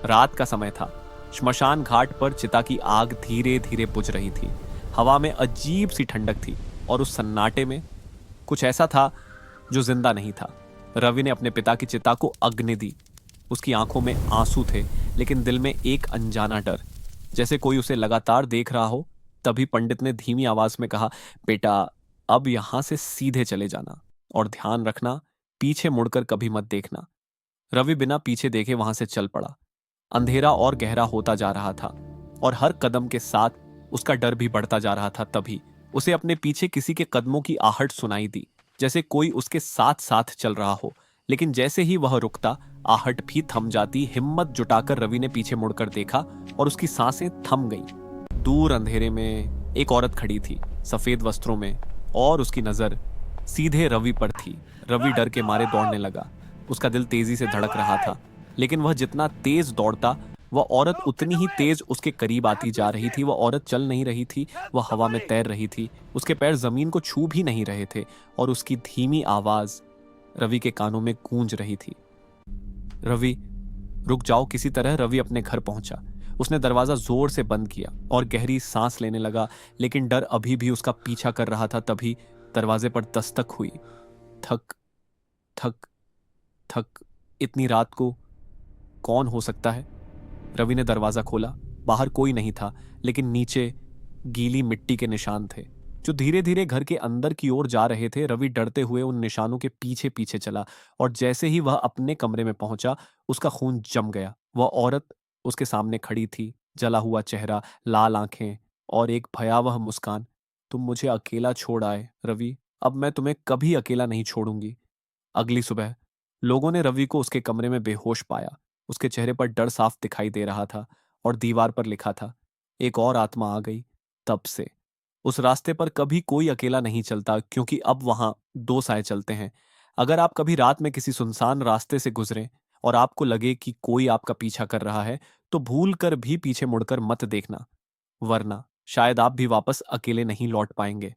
रात का समय था। श्मशान घाट पर चिता की आग धीरे धीरे बुझ रही थी। हवा में अजीब सी ठंडक थी और उस सन्नाटे में कुछ ऐसा था जो जिंदा नहीं था। रवि ने अपने पिता की चिता को अग्नि दी। उसकी आंखों में आंसू थे, लेकिन दिल में एक अनजाना डर, जैसे कोई उसे लगातार देख रहा हो। तभी पंडित ने धीमी आवाज में कहा, बेटा, अब यहां से सीधे चले जाना और ध्यान रखना, पीछे मुड़कर कभी मत देखना। रवि बिना पीछे देखे वहां से चल पड़ा। अंधेरा और गहरा होता जा रहा था और हर कदम के साथ उसका डर भी बढ़ता जा रहा था। तभी उसे अपने पीछे किसी के कदमों की आहट सुनाई दी, जैसे कोई उसके साथ साथ चल रहा हो। लेकिन जैसे ही वह रुकता, आहट भी थम जाती। हिम्मत जुटाकर रवि ने पीछे मुड़कर देखा और उसकी सांसें थम गईं। दूर अंधेरे में एक औरत खड़ी थी, सफेद वस्त्रों में, और उसकी नजर सीधे रवि पर थी। रवि डर के मारे दौड़ने लगा। उसका दिल तेजी से धड़क रहा था, लेकिन वह जितना तेज दौड़ता, वह औरत उतनी ही तेज उसके करीब आती जा रही थी। वह औरत चल नहीं रही थी, वह हवा में तैर रही थी। उसके पैर जमीन को छू भी नहीं रहे थे और उसकी धीमी आवाज रवि के कानों में गूंज रही थी, रवि, रुक जाओ। किसी तरह रवि अपने घर पहुंचा। उसने दरवाजा जोर से बंद किया और गहरी सांस लेने लगा, लेकिन डर अभी भी उसका पीछा कर रहा था। तभी दरवाजे पर दस्तक हुई। थक थक थक। इतनी रात को कौन हो सकता है? रवि ने दरवाजा खोला। बाहर कोई नहीं था, लेकिन नीचे गीली मिट्टी के निशान थे जो धीरे धीरे घर के अंदर की ओर जा रहे थे। रवि डरते हुए उन निशानों के पीछे पीछे चला और जैसे ही वह अपने कमरे में पहुंचा, उसका खून जम गया। वह औरत उसके सामने खड़ी थी, जला हुआ चेहरा, लाल आंखें और एक भयावह मुस्कान। तुम मुझे अकेला छोड़ आए रवि, अब मैं तुम्हें कभी अकेला नहीं छोड़ूंगी। अगली सुबह लोगों ने रवि को उसके कमरे में बेहोश पाया। उसके चेहरे पर डर साफ दिखाई दे रहा था और दीवार पर लिखा था, एक और आत्मा आ गई। तब से उस रास्ते पर कभी कोई अकेला नहीं चलता, क्योंकि अब वहां दो साए चलते हैं। अगर आप कभी रात में किसी सुनसान रास्ते से गुजरें और आपको लगे कि कोई आपका पीछा कर रहा है, तो भूल कर भी पीछे मुड़कर मत देखना, वरना शायद आप भी वापस अकेले नहीं लौट पाएंगे।